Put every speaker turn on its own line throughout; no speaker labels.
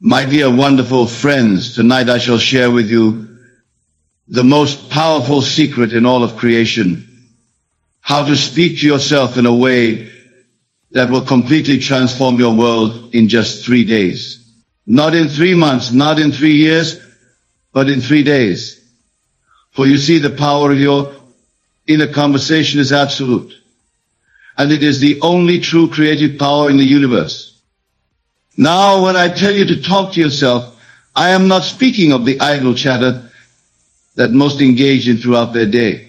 My dear wonderful friends, tonight I shall share with you the most powerful secret in all of creation. How to speak to yourself in a way that will completely transform your world in just 3 days. Not in 3 months, not in 3 years, but in 3 days. For you see, the power of your inner conversation is absolute. And it is the only true creative power in the universe. Now, when I tell you to talk to yourself, I am not speaking of the idle chatter that most engage in throughout their day.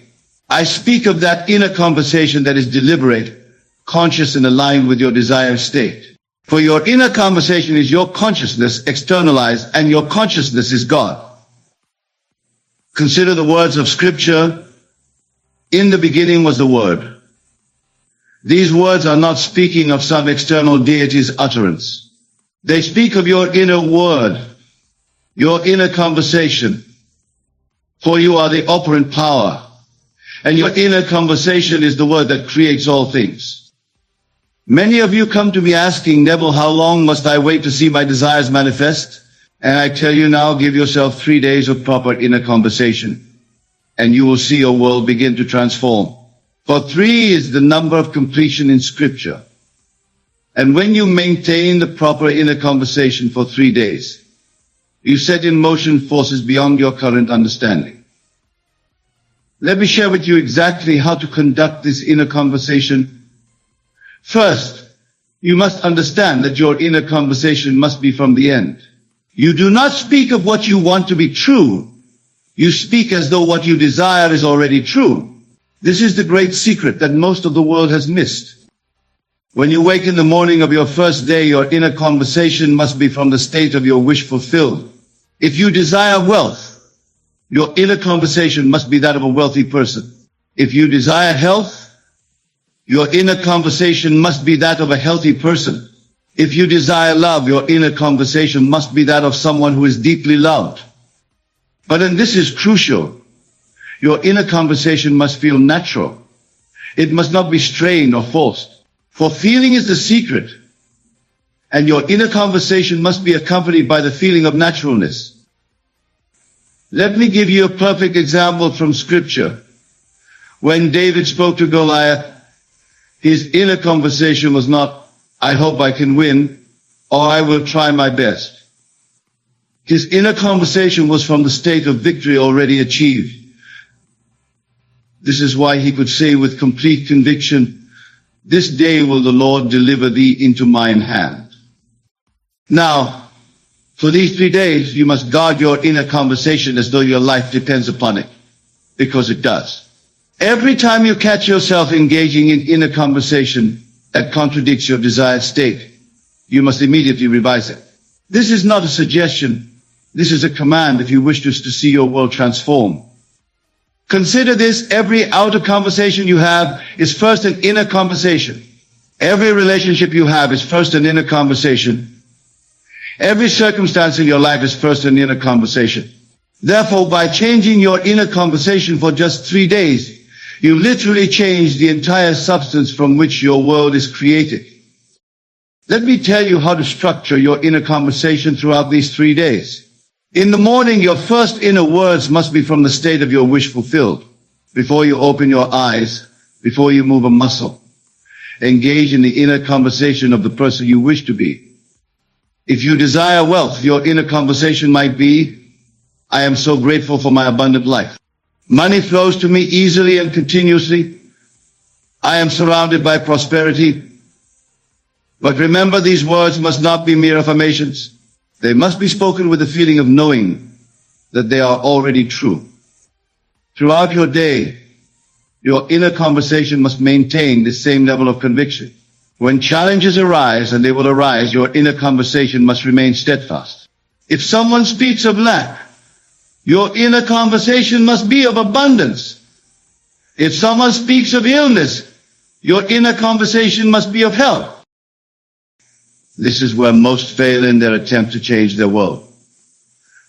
I speak of that inner conversation that is deliberate, conscious and aligned with your desired state. For your inner conversation is your consciousness externalized, and your consciousness is God. Consider the words of Scripture. In the beginning was the Word. These words are not speaking of some external deity's utterance. They speak of your inner word, your inner conversation. For you are the operant power, and your inner conversation is the word that creates all things. Many of you come to me asking, Neville, how long must I wait to see my desires manifest? And I tell you now, give yourself 3 days of proper inner conversation, and you will see your world begin to transform. For 3 is the number of completion in Scripture. And when you maintain the proper inner conversation for 3 days, you set in motion forces beyond your current understanding. Let me share with you exactly how to conduct this inner conversation. First, you must understand that your inner conversation must be from the end. You do not speak of what you want to be true. You speak as though what you desire is already true. This is the great secret that most of the world has missed. When you wake in the morning of your first day, your inner conversation must be from the state of your wish fulfilled. If you desire wealth, your inner conversation must be that of a wealthy person. If you desire health, your inner conversation must be that of a healthy person. If you desire love, your inner conversation must be that of someone who is deeply loved. But and this is crucial, your inner conversation must feel natural. It must not be strained or forced. For feeling is the secret, and your inner conversation must be accompanied by the feeling of naturalness. Let me give you a perfect example from Scripture. When David spoke to Goliath, his inner conversation was not, I hope I can win, or I will try my best. His inner conversation was from the state of victory already achieved. This is why he could say with complete conviction, this day will the Lord deliver thee into mine hand. Now, for these 3 days, you must guard your inner conversation as though your life depends upon it, because it does. Every time you catch yourself engaging in inner conversation that contradicts your desired state, you must immediately revise it. This is not a suggestion. This is a command if you wish to see your world transform. Consider this, every outer conversation you have is first an inner conversation. Every relationship you have is first an inner conversation. Every circumstance in your life is first an inner conversation. Therefore, by changing your inner conversation for just 3 days, you literally change the entire substance from which your world is created. Let me tell you how to structure your inner conversation throughout these 3 days. In the morning, your first inner words must be from the state of your wish fulfilled. Before you open your eyes, before you move a muscle, engage in the inner conversation of the person you wish to be. If you desire wealth, your inner conversation might be, I am so grateful for my abundant life. Money flows to me easily and continuously. I am surrounded by prosperity. But remember, these words must not be mere affirmations. They must be spoken with the feeling of knowing that they are already true. Throughout your day, your inner conversation must maintain the same level of conviction. When challenges arise, and they will arise, your inner conversation must remain steadfast. If someone speaks of lack, your inner conversation must be of abundance. If someone speaks of illness, your inner conversation must be of health. This is where most fail in their attempt to change their world.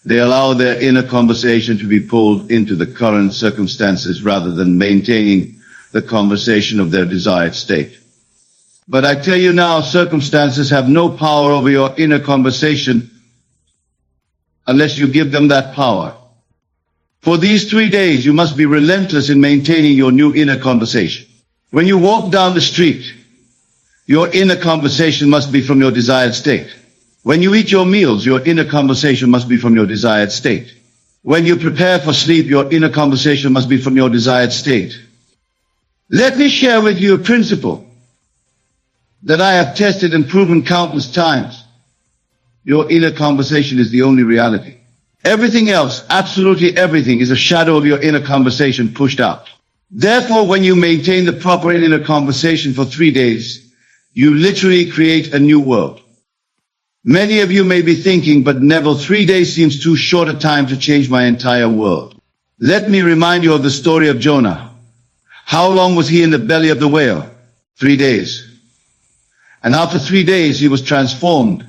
They allow their inner conversation to be pulled into the current circumstances rather than maintaining the conversation of their desired state. But I tell you now, circumstances have no power over your inner conversation unless you give them that power. For these 3 days, you must be relentless in maintaining your new inner conversation. When you walk down the street, your inner conversation must be from your desired state. When you eat your meals, your inner conversation must be from your desired state. When you prepare for sleep, your inner conversation must be from your desired state. Let me share with you a principle that I have tested and proven countless times. Your inner conversation is the only reality. Everything else, absolutely everything, is a shadow of your inner conversation pushed out. Therefore, when you maintain the proper inner conversation for 3 days, you literally create a new world. Many of you may be thinking, but Neville, 3 days seems too short a time to change my entire world. Let me remind you of the story of Jonah. How long was he in the belly of the whale? 3 days. And after 3 days, he was transformed,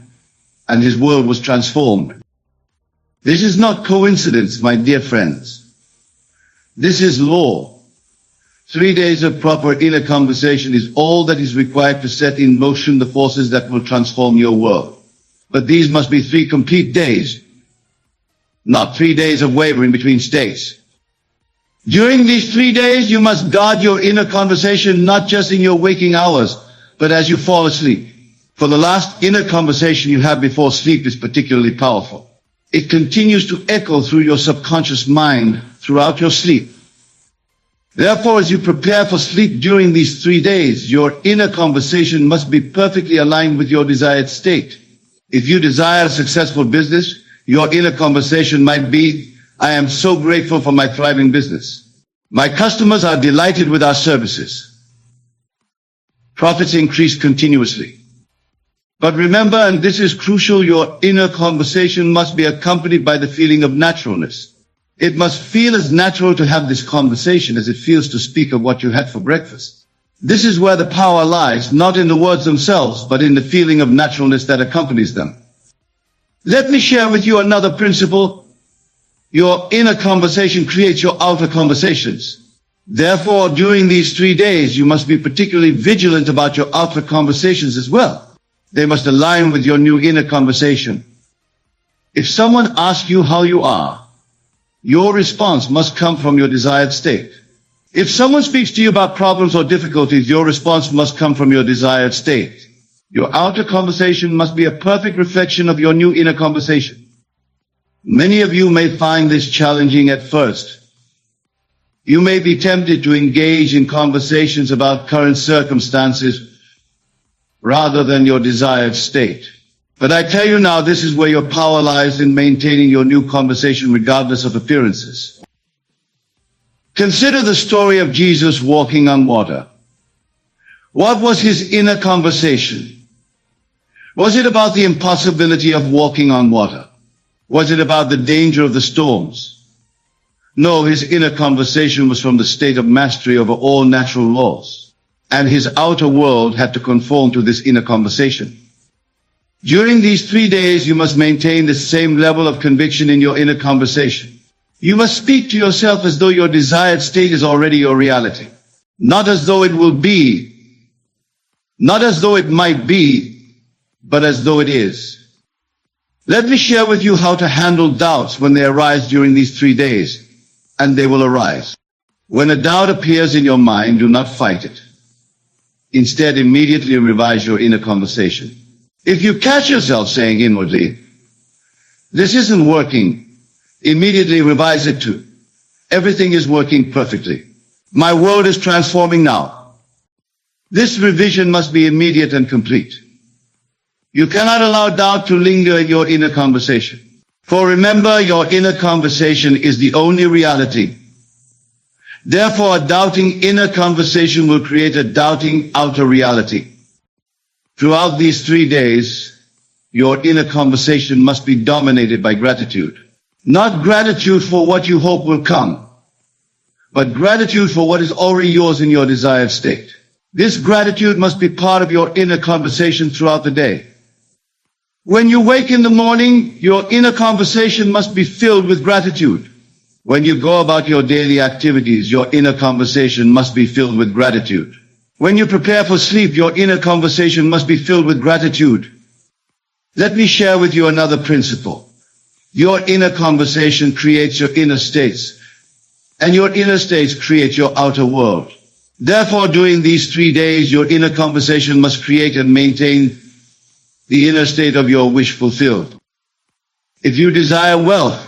and his world was transformed. This is not coincidence, my dear friends. This is law. 3 days of proper inner conversation is all that is required to set in motion the forces that will transform your world. But these must be 3 complete days, not 3 days of wavering between states. During these 3 days, you must guard your inner conversation not just in your waking hours, but as you fall asleep. For the last inner conversation you have before sleep is particularly powerful. It continues to echo through your subconscious mind throughout your sleep. Therefore, as you prepare for sleep during these 3 days, your inner conversation must be perfectly aligned with your desired state. If you desire a successful business, your inner conversation might be, I am so grateful for my thriving business. My customers are delighted with our services. Profits increase continuously. But remember, and this is crucial, your inner conversation must be accompanied by the feeling of naturalness. It must feel as natural to have this conversation as it feels to speak of what you had for breakfast. This is where the power lies, not in the words themselves, but in the feeling of naturalness that accompanies them. Let me share with you another principle. Your inner conversation creates your outer conversations. Therefore, during these 3 days, you must be particularly vigilant about your outer conversations as well. They must align with your new inner conversation. If someone asks you how you are, your response must come from your desired state. If someone speaks to you about problems or difficulties, your response must come from your desired state. Your outer conversation must be a perfect reflection of your new inner conversation. Many of you may find this challenging at first. You may be tempted to engage in conversations about current circumstances rather than your desired state. But I tell you now, this is where your power lies, in maintaining your new conversation regardless of appearances. Consider the story of Jesus walking on water. What was his inner conversation? Was it about the impossibility of walking on water? Was it about the danger of the storms? No, his inner conversation was from the state of mastery over all natural laws. And his outer world had to conform to this inner conversation. During these 3 days, you must maintain the same level of conviction in your inner conversation. You must speak to yourself as though your desired state is already your reality. Not as though it will be, not as though it might be, but as though it is. Let me share with you how to handle doubts when they arise during these 3 days, and they will arise. When a doubt appears in your mind, do not fight it. Instead, immediately revise your inner conversation. If you catch yourself saying inwardly, this isn't working, immediately revise it to, everything is working perfectly. My world is transforming now. This revision must be immediate and complete. You cannot allow doubt to linger in your inner conversation. For remember, your inner conversation is the only reality. Therefore, a doubting inner conversation will create a doubting outer reality. Throughout these 3 days, your inner conversation must be dominated by gratitude. Not gratitude for what you hope will come, but gratitude for what is already yours in your desired state. This gratitude must be part of your inner conversation throughout the day. When you wake in the morning, your inner conversation must be filled with gratitude. When you go about your daily activities, your inner conversation must be filled with gratitude. When you prepare for sleep, your inner conversation must be filled with gratitude. Let me share with you another principle. Your inner conversation creates your inner states, and your inner states create your outer world. Therefore, during these 3 days, your inner conversation must create and maintain the inner state of your wish fulfilled. If you desire wealth,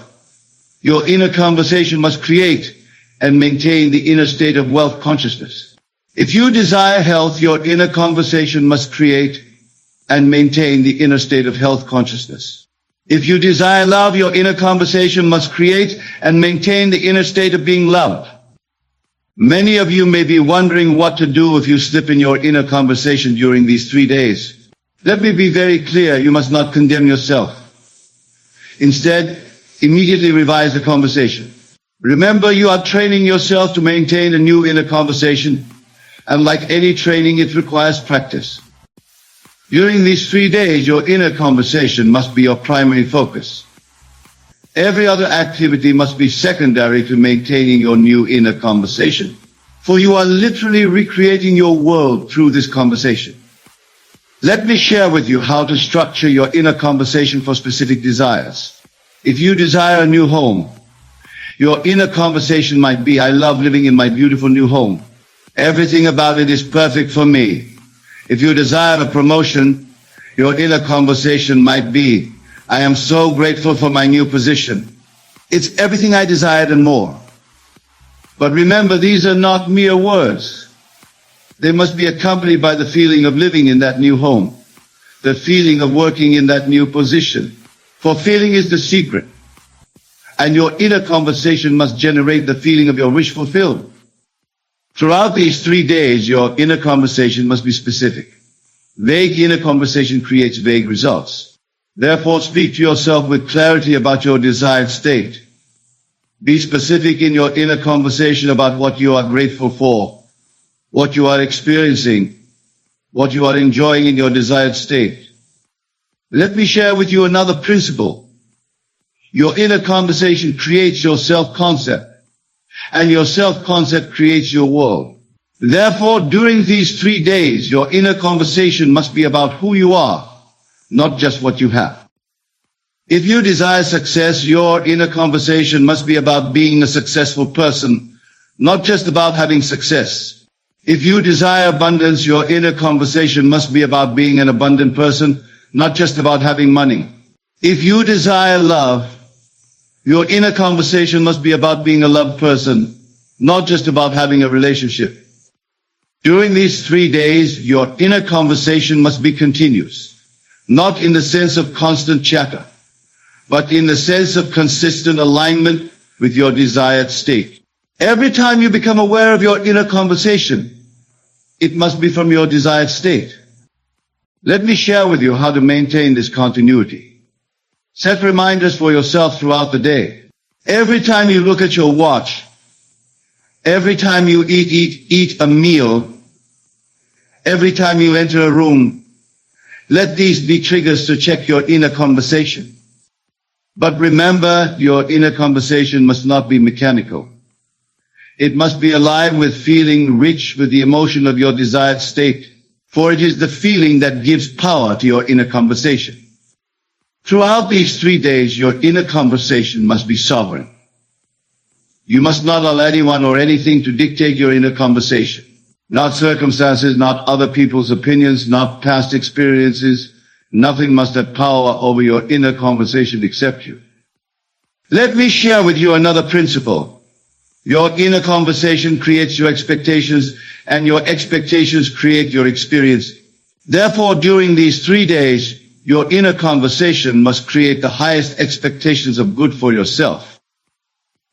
your inner conversation must create and maintain the inner state of wealth consciousness. If you desire health, your inner conversation must create and maintain the inner state of health consciousness. If you desire love, your inner conversation must create and maintain the inner state of being loved. Many of you may be wondering what to do if you slip in your inner conversation during these 3 days. Let me be very clear, you must not condemn yourself. Instead, immediately revise the conversation. Remember, you are training yourself to maintain a new inner conversation, and like any training, it requires practice. During these 3 days, your inner conversation must be your primary focus. Every other activity must be secondary to maintaining your new inner conversation, for you are literally recreating your world through this conversation. Let me share with you how to structure your inner conversation for specific desires. If you desire a new home, your inner conversation might be, I love living in my beautiful new home. Everything about it is perfect for me. If you desire a promotion, your inner conversation might be, I am so grateful for my new position. It's everything I desired and more. But remember, these are not mere words. They must be accompanied by the feeling of living in that new home, the feeling of working in that new position. For feeling is the secret. And your inner conversation must generate the feeling of your wish fulfilled. Throughout these 3 days, your inner conversation must be specific. Vague inner conversation creates vague results. Therefore, speak to yourself with clarity about your desired state. Be specific in your inner conversation about what you are grateful for, what you are experiencing, what you are enjoying in your desired state. Let me share with you another principle. Your inner conversation creates your self-concept, and your self-concept creates your world. Therefore, during these 3 days, your inner conversation must be about who you are, not just what you have. If you desire success, your inner conversation must be about being a successful person, not just about having success. If you desire abundance, your inner conversation must be about being an abundant person, not just about having money. If you desire love, your inner conversation must be about being a loved person, not just about having a relationship. During these 3 days, your inner conversation must be continuous, not in the sense of constant chatter, but in the sense of consistent alignment with your desired state. Every time you become aware of your inner conversation, it must be from your desired state. Let me share with you how to maintain this continuity. Set reminders for yourself throughout the day. Every time you look at your watch, every time you eat a meal, every time you enter a room, let these be triggers to check your inner conversation. But remember, your inner conversation must not be mechanical. It must be alive with feeling, rich with the emotion of your desired state, for it is the feeling that gives power to your inner conversation. Throughout these 3 days, your inner conversation must be sovereign. You must not allow anyone or anything to dictate your inner conversation. Not circumstances, not other people's opinions, not past experiences. Nothing must have power over your inner conversation except you. Let me share with you another principle. Your inner conversation creates your expectations, and your expectations create your experience. Therefore, during these 3 days, your inner conversation must create the highest expectations of good for yourself.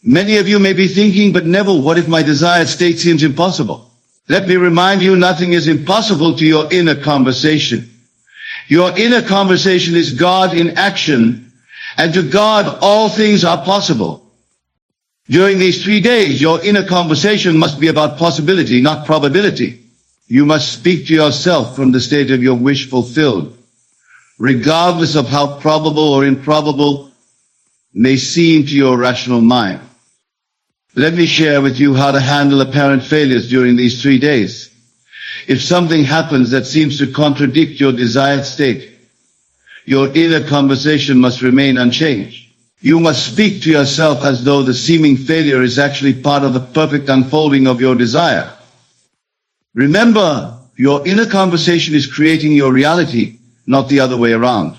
Many of you may be thinking, but Neville, what if my desired state seems impossible? Let me remind you, nothing is impossible to your inner conversation. Your inner conversation is God in action, and to God all things are possible. During these 3 days, your inner conversation must be about possibility, not probability. You must speak to yourself from the state of your wish fulfilled, regardless of how probable or improbable may seem to your rational mind. Let me share with you how to handle apparent failures during these 3 days. If something happens that seems to contradict your desired state, your inner conversation must remain unchanged. You must speak to yourself as though the seeming failure is actually part of the perfect unfolding of your desire. Remember, your inner conversation is creating your reality, not the other way around.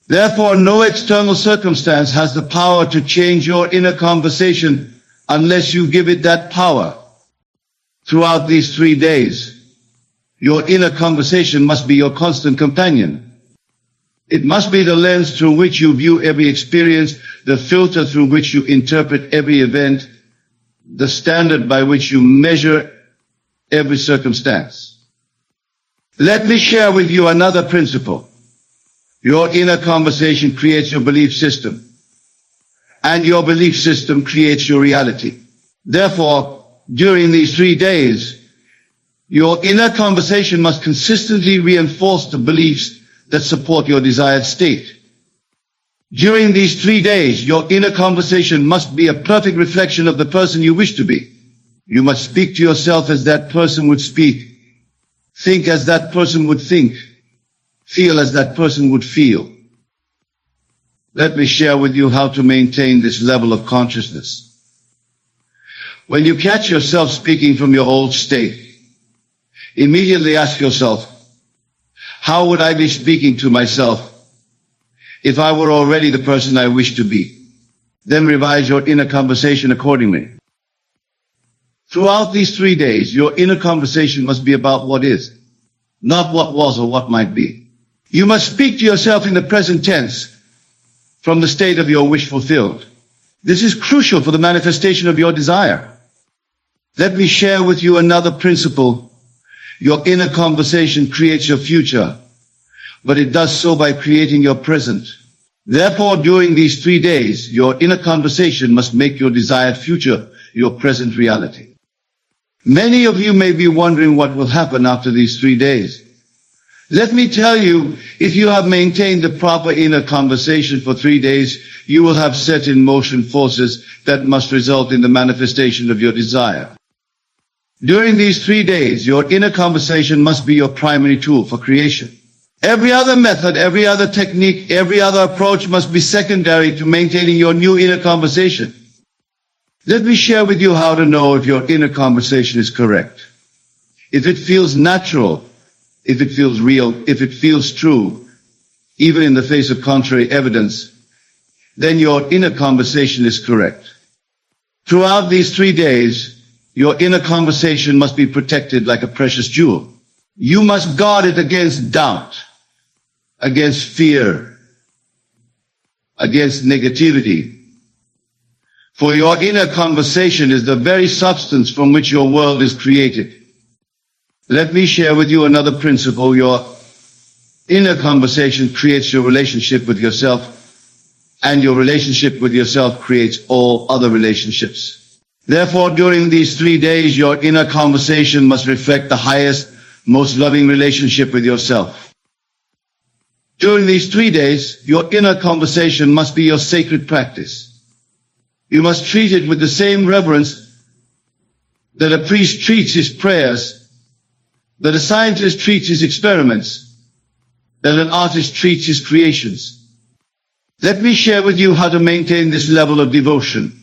Therefore, no external circumstance has the power to change your inner conversation unless you give it that power. Throughout these 3 days, your inner conversation must be your constant companion. It must be the lens through which you view every experience, the filter through which you interpret every event, the standard by which you measure every circumstance. Let me share with you another principle. Your inner conversation creates your belief system, and your belief system creates your reality. Therefore, during these 3 days, your inner conversation must consistently reinforce the beliefs that support your desired state. During these 3 days, your inner conversation must be a perfect reflection of the person you wish to be. You must speak to yourself as that person would speak, think as that person would think, feel as that person would feel. Let me share with you how to maintain this level of consciousness. When you catch yourself speaking from your old state, immediately ask yourself, how would I be speaking to myself if I were already the person I wish to be? Then revise your inner conversation accordingly. Throughout these 3 days, your inner conversation must be about what is, not what was or what might be. You must speak to yourself in the present tense from the state of your wish fulfilled. This is crucial for the manifestation of your desire. Let me share with you another principle. Your inner conversation creates your future, but it does so by creating your present. Therefore, during these 3 days, your inner conversation must make your desired future your present reality. Many of you may be wondering what will happen after these 3 days. Let me tell you, if you have maintained the proper inner conversation for 3 days, you will have set in motion forces that must result in the manifestation of your desire. During these 3 days, your inner conversation must be your primary tool for creation. Every other method, every other technique, every other approach must be secondary to maintaining your new inner conversation. Let me share with you how to know if your inner conversation is correct. If it feels natural, if it feels real, if it feels true, even in the face of contrary evidence, then your inner conversation is correct. Throughout these 3 days, your inner conversation must be protected like a precious jewel. You must guard it against doubt, against fear, against negativity. For your inner conversation is the very substance from which your world is created. Let me share with you another principle. Your inner conversation creates your relationship with yourself, and your relationship with yourself creates all other relationships. Therefore, during these 3 days, your inner conversation must reflect the highest, most loving relationship with yourself. During these 3 days, your inner conversation must be your sacred practice. You must treat it with the same reverence that a priest treats his prayers, that a scientist treats his experiments, that an artist treats his creations. Let me share with you how to maintain this level of devotion.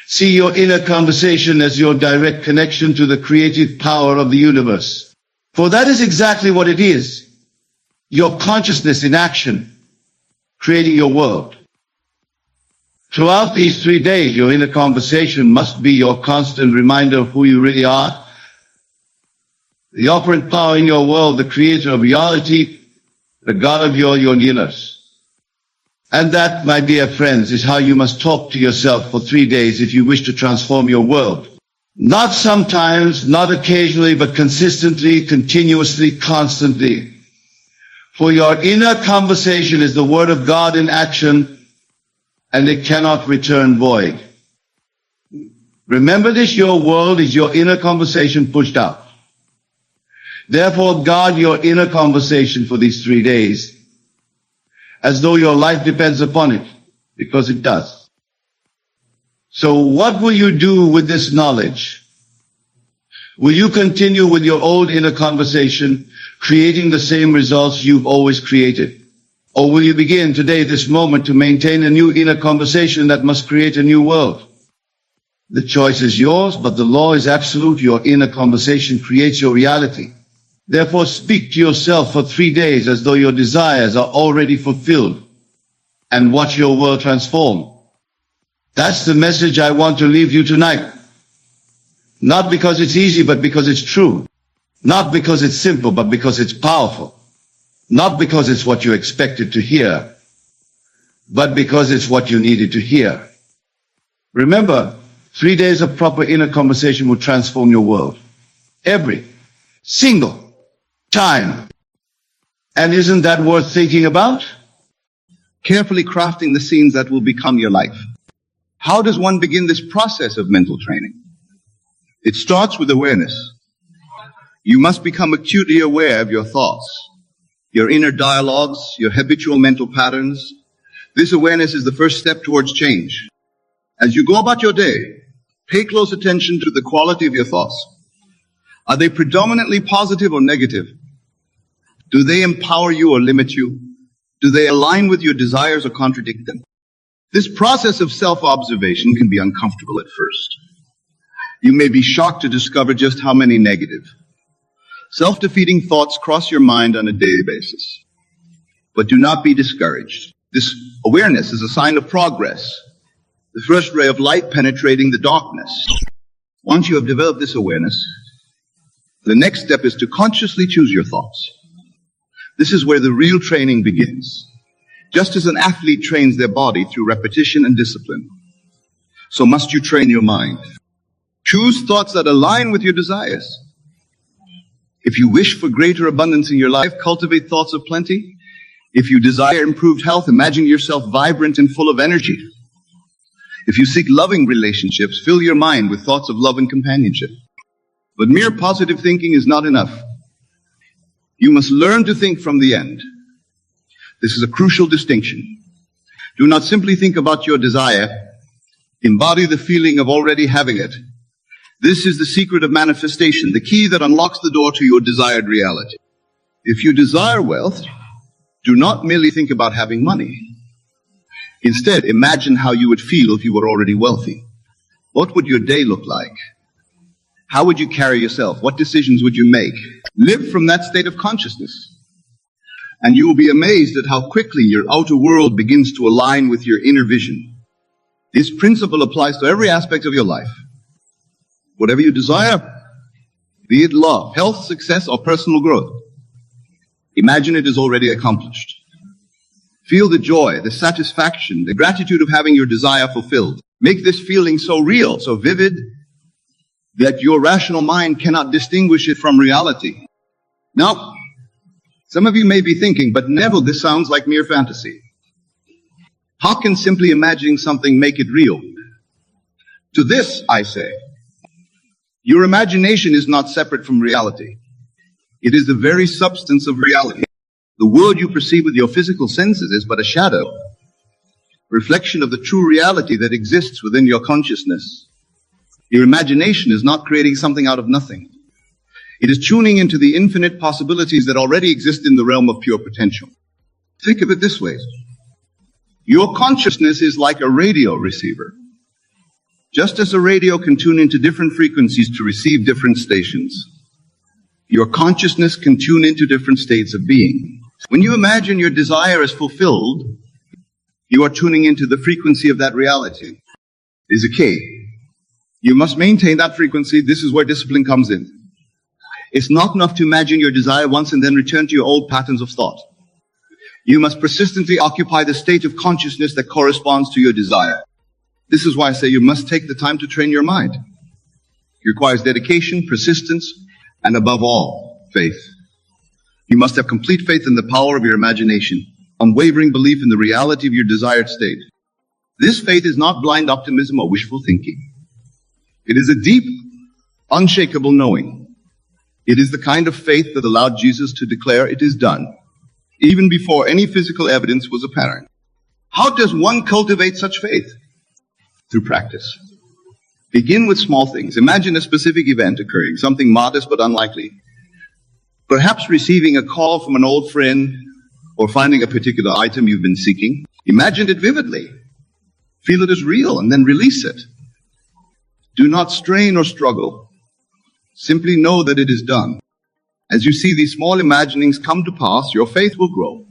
See your inner conversation as your direct connection to the creative power of the universe. For that is exactly what it is. Your consciousness in action, creating your world. Throughout these 3 days, your inner conversation must be your constant reminder of who you really are. The operant power in your world, the creator of reality, the God of your universe. And that, my dear friends, is how you must talk to yourself for 3 days if you wish to transform your world. Not sometimes, not occasionally, but consistently, continuously, constantly. For your inner conversation is the word of God in action, and it cannot return void. Remember this, your world is your inner conversation pushed out. Therefore, guard your inner conversation for these 3 days, as though your life depends upon it, because it does. So what will you do with this knowledge? Will you continue with your old inner conversation, creating the same results you've always created? Or will you begin today, this moment, to maintain a new inner conversation that must create a new world? The choice is yours, but the law is absolute. Your inner conversation creates your reality. Therefore, speak to yourself for 3 days as though your desires are already fulfilled, and watch your world transform. That's the message I want to leave you tonight. Not because it's easy, but because it's true. Not because it's simple, but because it's powerful. Not because it's what you expected to hear, but because it's what you needed to hear. Remember, 3 days of proper inner conversation will transform your world. Every single time. And isn't that worth thinking about?
Carefully crafting the scenes that will become your life. How does one begin this process of mental training? It starts with awareness. You must become acutely aware of your thoughts, your inner dialogues, your habitual mental patterns. This awareness is the first step towards change. As you go about your day, pay close attention to the quality of your thoughts. Are they predominantly positive or negative? Do they empower you or limit you? Do they align with your desires or contradict them? This process of self-observation can be uncomfortable at first. You may be shocked to discover just how many negative, self-defeating thoughts cross your mind on a daily basis. But do not be discouraged. This awareness is a sign of progress, the first ray of light penetrating the darkness. Once you have developed this awareness, the next step is to consciously choose your thoughts. This is where the real training begins. Just as an athlete trains their body through repetition and discipline, so must you train your mind. Choose thoughts that align with your desires. If you wish for greater abundance in your life, cultivate thoughts of plenty. If you desire improved health, imagine yourself vibrant and full of energy. If you seek loving relationships, fill your mind with thoughts of love and companionship. But mere positive thinking is not enough. You must learn to think from the end. This is a crucial distinction. Do not simply think about your desire. Embody the feeling of already having it. This is the secret of manifestation, the key that unlocks the door to your desired reality. If you desire wealth, do not merely think about having money. Instead, imagine how you would feel if you were already wealthy. What would your day look like? How would you carry yourself? What decisions would you make? Live from that state of consciousness. And you will be amazed at how quickly your outer world begins to align with your inner vision. This principle applies to every aspect of your life. Whatever you desire, be it love, health, success, or personal growth, imagine it is already accomplished. Feel the joy, the satisfaction, the gratitude of having your desire fulfilled. Make this feeling so real, so vivid, that your rational mind cannot distinguish it from reality. Now, some of you may be thinking, but Neville, this sounds like mere fantasy. How can simply imagining something make it real? To this, I say, your imagination is not separate from reality. It is the very substance of reality. The world you perceive with your physical senses is but a shadow, reflection of the true reality that exists within your consciousness. Your imagination is not creating something out of nothing. It is tuning into the infinite possibilities that already exist in the realm of pure potential. Think of it this way. Your consciousness is like a radio receiver. Just as a radio can tune into different frequencies to receive different stations, your consciousness can tune into different states of being. When you imagine your desire is fulfilled, you are tuning into the frequency of that reality. It is a key. You must maintain that frequency. This is where discipline comes in. It's not enough to imagine your desire once and then return to your old patterns of thought. You must persistently occupy the state of consciousness that corresponds to your desire. This is why I say you must take the time to train your mind. It requires dedication, persistence, and above all, faith. You must have complete faith in the power of your imagination, unwavering belief in the reality of your desired state. This faith is not blind optimism or wishful thinking. It is a deep, unshakable knowing. It is the kind of faith that allowed Jesus to declare it is done, even before any physical evidence was apparent. How does one cultivate such faith? Through practice. Begin with small things. Imagine a specific event occurring, something modest but unlikely. Perhaps receiving a call from an old friend, or finding a particular item you've been seeking, imagine it vividly. Feel it as real and then release it. Do not strain or struggle. Simply know that it is done. As you see these small imaginings come to pass, your faith will grow.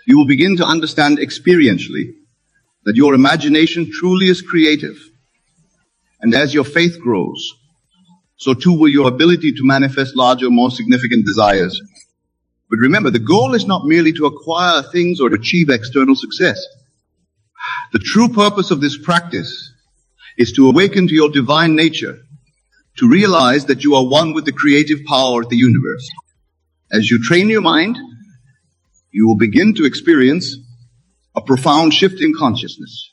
You will begin to understand experientially that your imagination truly is creative. And as your faith grows, so too will your ability to manifest larger, more significant desires. But remember, the goal is not merely to acquire things or to achieve external success. The true purpose of this practice is to awaken to your divine nature, to realize that you are one with the creative power of the universe. As you train your mind, you will begin to experience a profound shift in consciousness.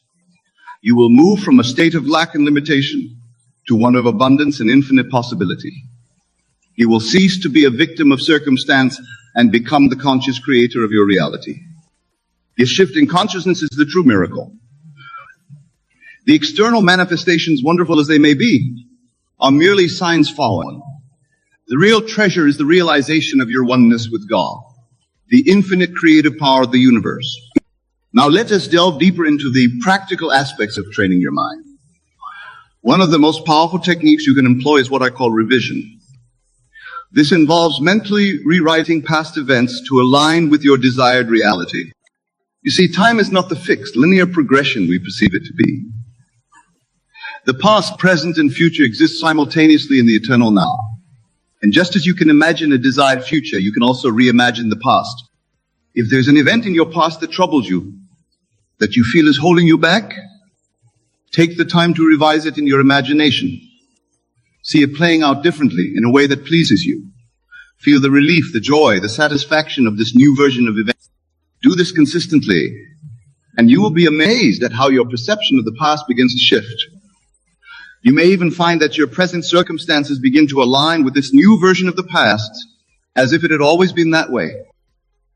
You will move from a state of lack and limitation to one of abundance and infinite possibility. You will cease to be a victim of circumstance and become the conscious creator of your reality. This shift in consciousness is the true miracle. The external manifestations, wonderful as they may be, are merely signs fallen. The real treasure is the realization of your oneness with God, the infinite creative power of the universe. Now let us delve deeper into the practical aspects of training your mind. One of the most powerful techniques you can employ is what I call revision. This involves mentally rewriting past events to align with your desired reality. You see, time is not the fixed, linear progression we perceive it to be. The past, present, and future exist simultaneously in the eternal now. And just as you can imagine a desired future, you can also reimagine the past. If there's an event in your past that troubles you, that you feel is holding you back, take the time to revise it in your imagination. See it playing out differently in a way that pleases you. Feel the relief, the joy, the satisfaction of this new version of events. Do this consistently, and you will be amazed at how your perception of the past begins to shift. You may even find that your present circumstances begin to align with this new version of the past, as if it had always been that way.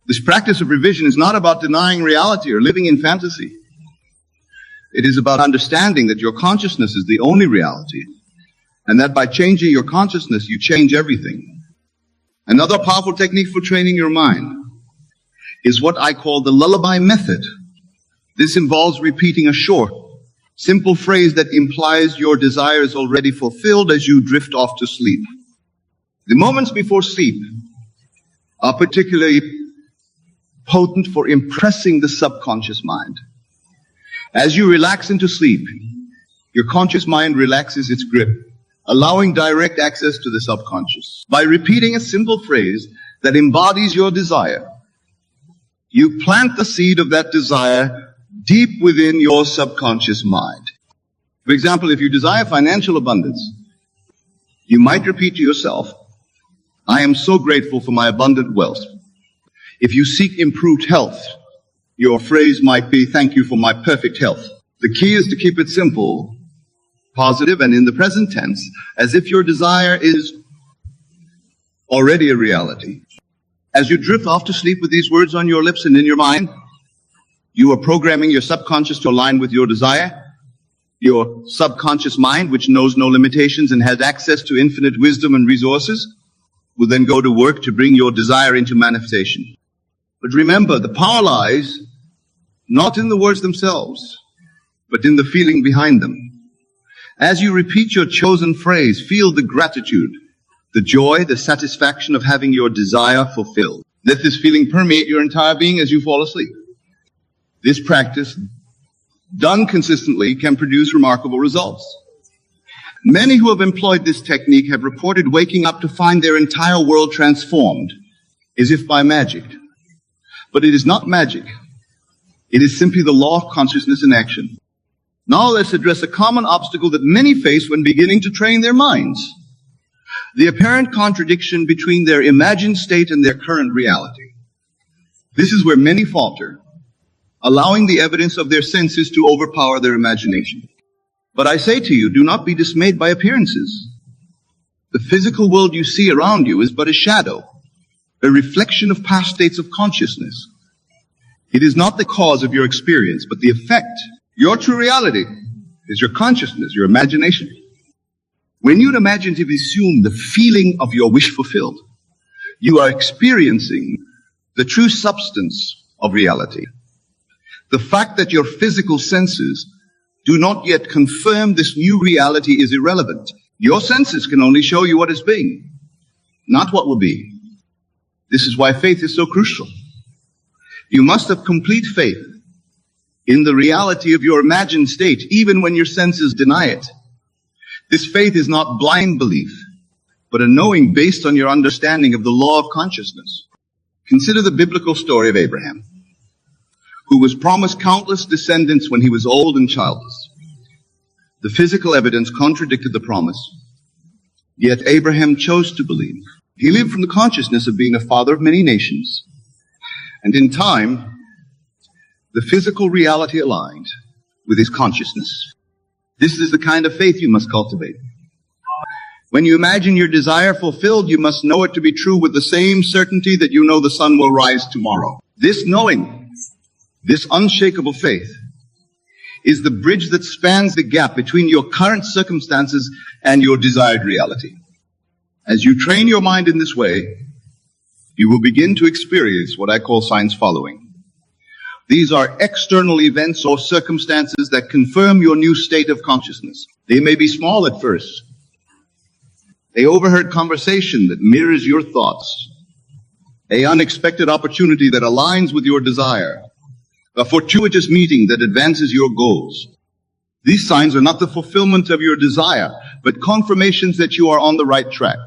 This practice of revision is not about denying reality or living in fantasy. It is about understanding that your consciousness is the only reality, and that by changing your consciousness, you change everything. Another powerful technique for training your mind is what I call the lullaby method. This involves repeating a short, simple phrase that implies your desire is already fulfilled as you drift off to sleep. The moments before sleep are particularly potent for impressing the subconscious mind. As you relax into sleep, your conscious mind relaxes its grip, allowing direct access to the subconscious. By repeating a simple phrase that embodies your desire, you plant the seed of that desire deep within your subconscious mind. For example, if you desire financial abundance, you might repeat to yourself, I am so grateful for my abundant wealth. If you seek improved health, your phrase might be, thank you for my perfect health. The key is to keep it simple, positive, and in the present tense, as if your desire is already a reality. As you drift off to sleep with these words on your lips and in your mind, you are programming your subconscious to align with your desire. Your subconscious mind, which knows no limitations and has access to infinite wisdom and resources, will then go to work to bring your desire into manifestation. But remember, the power lies not in the words themselves, but in the feeling behind them. As you repeat your chosen phrase, feel the gratitude, the joy, the satisfaction of having your desire fulfilled. Let this feeling permeate your entire being as you fall asleep. This practice, done consistently, can produce remarkable results. Many who have employed this technique have reported waking up to find their entire world transformed, as if by magic. But it is not magic. It is simply the law of consciousness in action. Now let's address a common obstacle that many face when beginning to train their minds: the apparent contradiction between their imagined state and their current reality. This is where many falter, allowing the evidence of their senses to overpower their imagination. But I say to you, do not be dismayed by appearances. The physical world you see around you is but a shadow, a reflection of past states of consciousness. It is not the cause of your experience, but the effect. Your true reality is your consciousness, your imagination. When you imaginatively assume the feeling of your wish fulfilled, you are experiencing the true substance of reality. The fact that your physical senses do not yet confirm this new reality is irrelevant. Your senses can only show you what is being, not what will be. This is why faith is so crucial. You must have complete faith in the reality of your imagined state, even when your senses deny it. This faith is not blind belief, but a knowing based on your understanding of the law of consciousness. Consider the biblical story of Abraham, who was promised countless descendants when he was old and childless. The physical evidence contradicted the promise, yet Abraham chose to believe. He lived from the consciousness of being a father of many nations, and in time, the physical reality aligned with his consciousness. This is the kind of faith you must cultivate. When you imagine your desire fulfilled, you must know it to be true with the same certainty that you know the sun will rise tomorrow. This knowing, this unshakable faith, is the bridge that spans the gap between your current circumstances and your desired reality. As you train your mind in this way, you will begin to experience what I call signs following. These are external events or circumstances that confirm your new state of consciousness. They may be small at first. A overheard conversation that mirrors your thoughts. A unexpected opportunity that aligns with your desire. A fortuitous meeting that advances your goals. These signs are not the fulfillment of your desire, but confirmations that you are on the right track.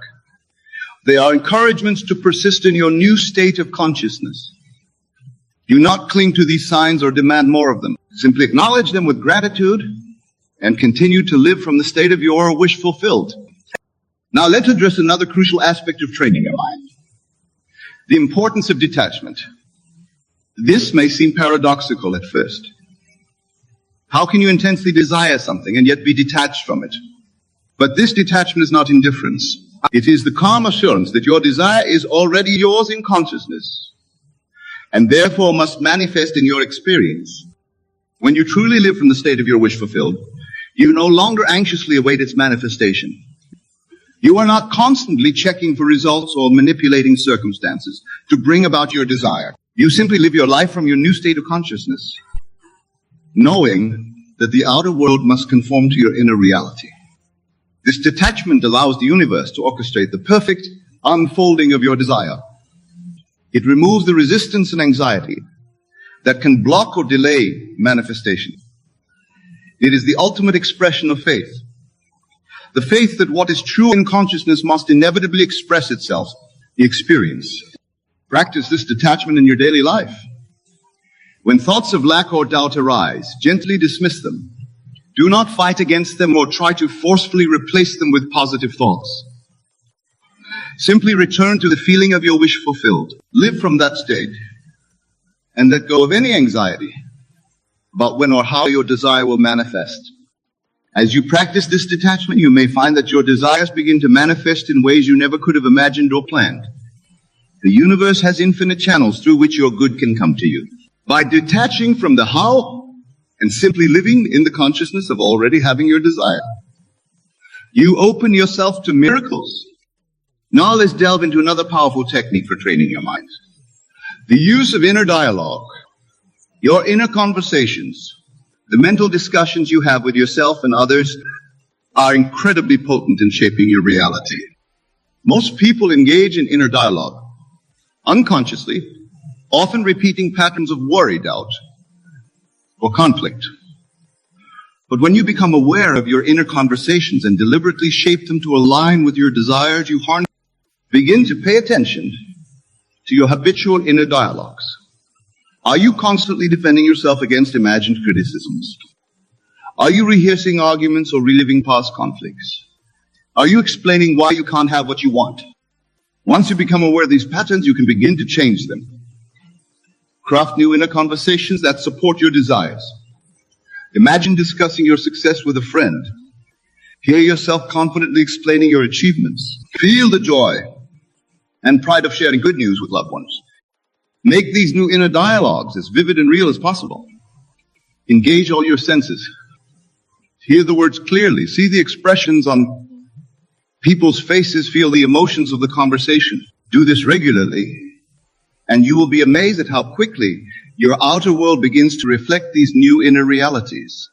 They are encouragements to persist in your new state of consciousness. Do not cling to these signs or demand more of them. Simply acknowledge them with gratitude and continue to live from the state of your wish fulfilled. Now let's address another crucial aspect of training your mind. The importance of detachment. This may seem paradoxical at first. How can you intensely desire something and yet be detached from it? But this detachment is not indifference. It is the calm assurance that your desire is already yours in consciousness, and therefore must manifest in your experience. When you truly live from the state of your wish fulfilled, you no longer anxiously await its manifestation. You are not constantly checking for results or manipulating circumstances to bring about your desire. You simply live your life from your new state of consciousness, knowing that the outer world must conform to your inner reality. This detachment allows the universe to orchestrate the perfect unfolding of your desire. It removes the resistance and anxiety that can block or delay manifestation. It is the ultimate expression of faith. The faith that what is true in consciousness must inevitably express itself, the experience. Practice this detachment in your daily life. When thoughts of lack or doubt arise, gently dismiss them. Do not fight against them or try to forcefully replace them with positive thoughts. Simply return to the feeling of your wish fulfilled. Live from that state and let go of any anxiety about when or how your desire will manifest. As you practice this detachment, you may find that your desires begin to manifest in ways you never could have imagined or planned. The universe has infinite channels through which your good can come to you. By detaching from the how and simply living in the consciousness of already having your desire, you open yourself to miracles. Now let's delve into another powerful technique for training your mind. The use of inner dialogue. Your inner conversations, the mental discussions you have with yourself and others, are incredibly potent in shaping your reality. Most people engage in inner dialogue unconsciously, often repeating patterns of worry, doubt, or conflict. But when you become aware of your inner conversations and deliberately shape them to align with your desires, you begin to pay attention to your habitual inner dialogues. Are you constantly defending yourself against imagined criticisms? Are you rehearsing arguments or reliving past conflicts? Are you explaining why you can't have what you want? Once you become aware of these patterns, you can begin to change them. Craft new inner conversations that support your desires. Imagine discussing your success with a friend. Hear yourself confidently explaining your achievements. Feel the joy and pride of sharing good news with loved ones. Make these new inner dialogues as vivid and real as possible. Engage all your senses. Hear the words clearly. See the expressions on people's faces. Feel the emotions of the conversation. Do this regularly, And you will be amazed at how quickly your outer world begins to reflect these new inner realities.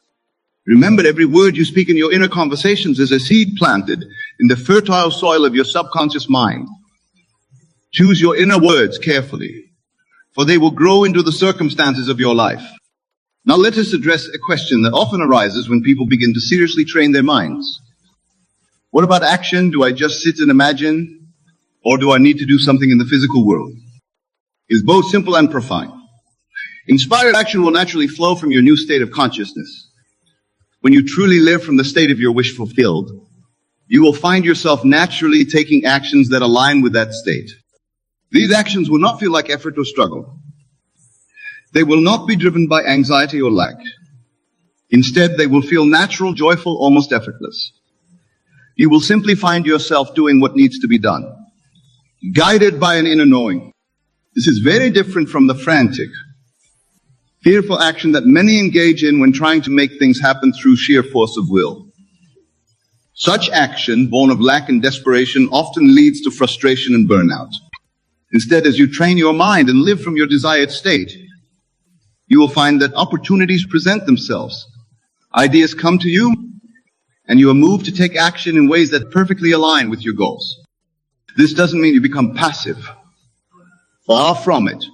Remember, every word you speak in your inner conversations is a seed planted in the fertile soil of your subconscious mind. Choose your inner words carefully, for they will grow into the circumstances of your life. Now let us address a question that often arises when people begin to seriously train their minds. What about action? Do I just sit and imagine? Or do I need to do something in the physical world? It's both simple and profound. Inspired action will naturally flow from your new state of consciousness. When you truly live from the state of your wish fulfilled, you will find yourself naturally taking actions that align with that state. These actions will not feel like effort or struggle. They will not be driven by anxiety or lack. Instead, they will feel natural, joyful, almost effortless. You will simply find yourself doing what needs to be done, guided by an inner knowing. This is very different from the frantic, fearful action that many engage in when trying to make things happen through sheer force of will. Such action, born of lack and desperation, often leads to frustration and burnout. Instead, as you train your mind and live from your desired state, you will find that opportunities present themselves. Ideas come to you, and you are moved to take action in ways that perfectly align with your goals. This doesn't mean you become passive. Far from it.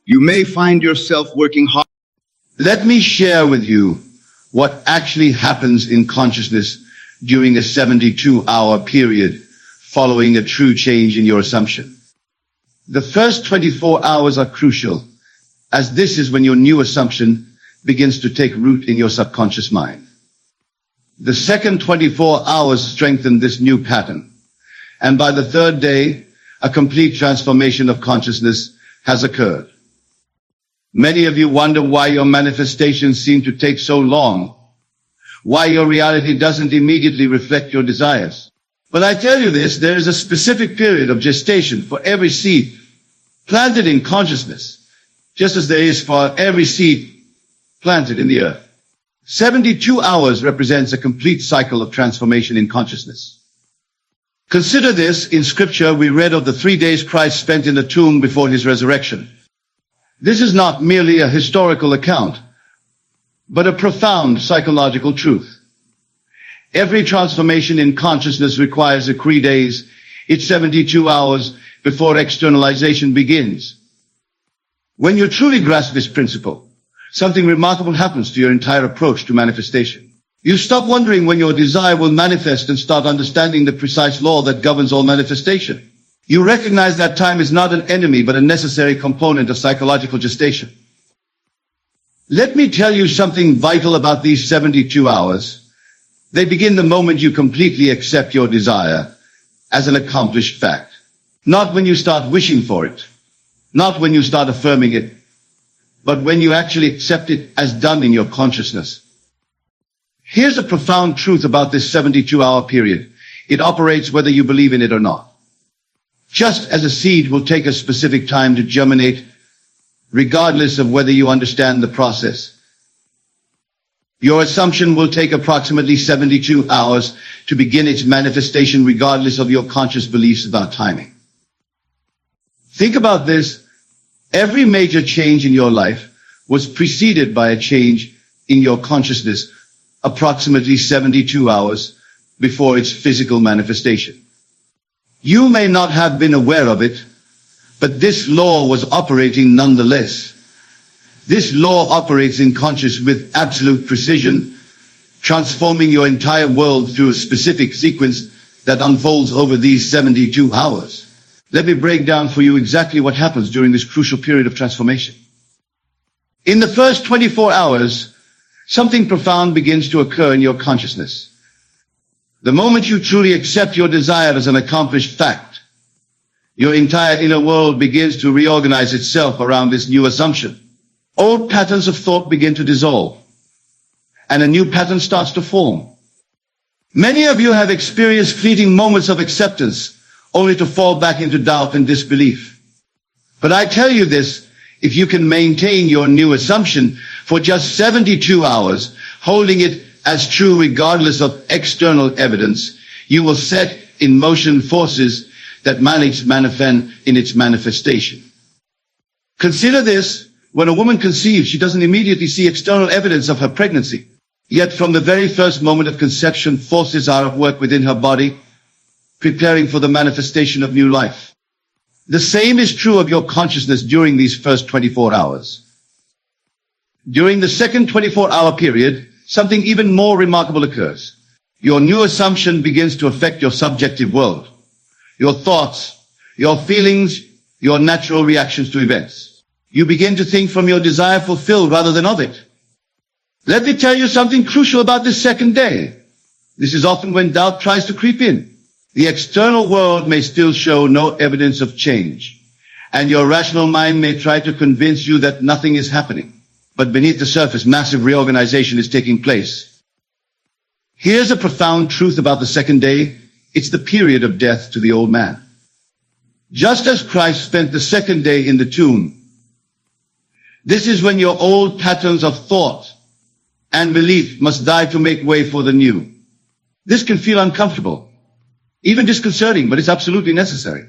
You may find yourself working hard.
Let me share with you what actually happens in consciousness during a 72-hour period following a true change in your assumption. The first 24 hours are crucial, as this is when your new assumption begins to take root in your subconscious mind. The second 24 hours strengthen this new pattern, and by the third day, a complete transformation of consciousness has occurred. Many of you wonder why your manifestations seem to take so long, why your reality doesn't immediately reflect your desires. But I tell you this, there is a specific period of gestation for every seed planted in consciousness, just as there is for every seed planted in the earth. 72 hours represents a complete cycle of transformation in consciousness. Consider this. In Scripture, we read of the 3 days Christ spent in the tomb before his resurrection. This is not merely a historical account, but a profound psychological truth. Every transformation in consciousness requires 3 days. It's 72 hours before externalization begins. When you truly grasp this principle, something remarkable happens to your entire approach to manifestation. You stop wondering when your desire will manifest and start understanding the precise law that governs all manifestation. You recognize that time is not an enemy, but a necessary component of psychological gestation. Let me tell you something vital about these 72 hours. They begin the moment you completely accept your desire as an accomplished fact. Not when you start wishing for it, not when you start affirming it, but when you actually accept it as done in your consciousness. Here's a profound truth about this 72-hour period. It operates whether you believe in it or not. Just as a seed will take a specific time to germinate, regardless of whether you understand the process, your assumption will take approximately 72 hours to begin its manifestation, regardless of your conscious beliefs about timing. Think about this. Every major change in your life was preceded by a change in your consciousness approximately 72 hours before its physical manifestation. You may not have been aware of it, but this law was operating nonetheless. This law operates in consciousness with absolute precision, transforming your entire world through a specific sequence that unfolds over these 72 hours. Let me break down for you exactly what happens during this crucial period of transformation. In the first 24 hours, something profound begins to occur in your consciousness. The moment you truly accept your desire as an accomplished fact, your entire inner world begins to reorganize itself around this new assumption. Old patterns of thought begin to dissolve, and a new pattern starts to form. Many of you have experienced fleeting moments of acceptance, only to fall back into doubt and disbelief. But I tell you this, if you can maintain your new assumption for just 72 hours, holding it as true regardless of external evidence, you will set in motion forces that manifest in its manifestation. Consider this: when a woman conceives, she doesn't immediately see external evidence of her pregnancy. Yet from the very first moment of conception, forces are at work within her body, preparing for the manifestation of new life. The same is true of your consciousness during these first 24 hours. During the second 24-hour period, something even more remarkable occurs. Your new assumption begins to affect your subjective world, your thoughts, your feelings, your natural reactions to events. You begin to think from your desire fulfilled rather than of it. Let me tell you something crucial about this second day. This is often when doubt tries to creep in. The external world may still show no evidence of change, and your rational mind may try to convince you that nothing is happening. But beneath the surface, massive reorganization is taking place. Here's a profound truth about the second day. It's the period of death to the old man. Just as Christ spent the second day in the tomb, this is when your old patterns of thought and belief must die to make way for the new. This can feel uncomfortable, even disconcerting, but it's absolutely necessary.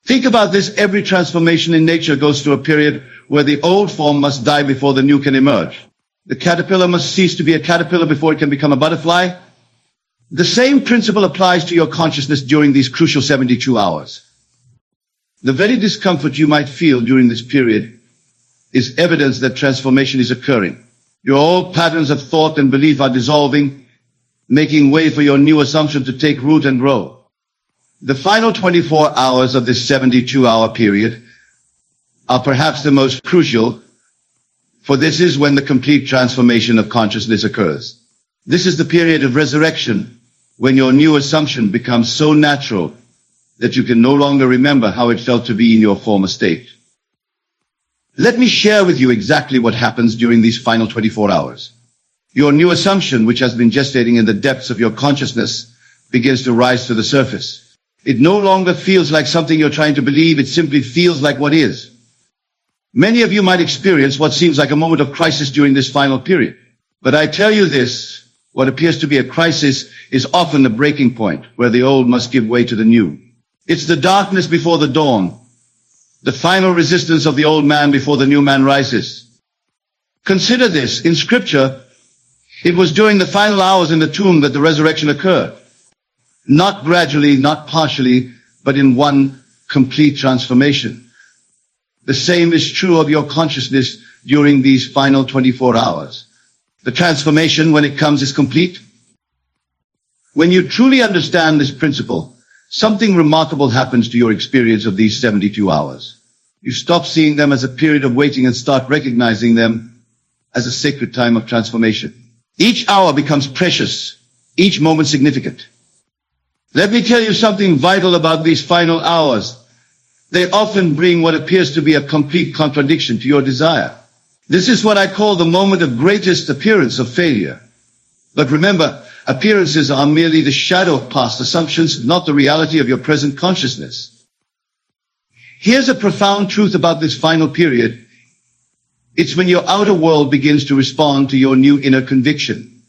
Think about this: every transformation in nature goes through a period where the old form must die before the new can emerge. The caterpillar must cease to be a caterpillar before it can become a butterfly. The same principle applies to your consciousness during these crucial 72 hours. The very discomfort you might feel during this period is evidence that transformation is occurring. Your old patterns of thought and belief are dissolving, making way for your new assumption to take root and grow. The final 24 hours of this 72-hour period are perhaps the most crucial, for this is when the complete transformation of consciousness occurs. This is the period of resurrection, when your new assumption becomes so natural that you can no longer remember how it felt to be in your former state. Let me share with you exactly what happens during these final 24 hours. Your new assumption, which has been gestating in the depths of your consciousness, begins to rise to the surface. It no longer feels like something you're trying to believe, it simply feels like what is. Many of you might experience what seems like a moment of crisis during this final period. But I tell you this, what appears to be a crisis is often a breaking point where the old must give way to the new. It's the darkness before the dawn, the final resistance of the old man before the new man rises. Consider this: in Scripture, it was during the final hours in the tomb that the resurrection occurred. Not gradually, not partially, but in one complete transformation. The same is true of your consciousness during these final 24 hours. The transformation, when it comes, is complete. When you truly understand this principle, something remarkable happens to your experience of these 72 hours. You stop seeing them as a period of waiting and start recognizing them as a sacred time of transformation. Each hour becomes precious, each moment significant. Let me tell you something vital about these final hours. They often bring what appears to be a complete contradiction to your desire. This is what I call the moment of greatest appearance of failure. But remember, appearances are merely the shadow of past assumptions, not the reality of your present consciousness. Here's a profound truth about this final period. It's when your outer world begins to respond to your new inner conviction.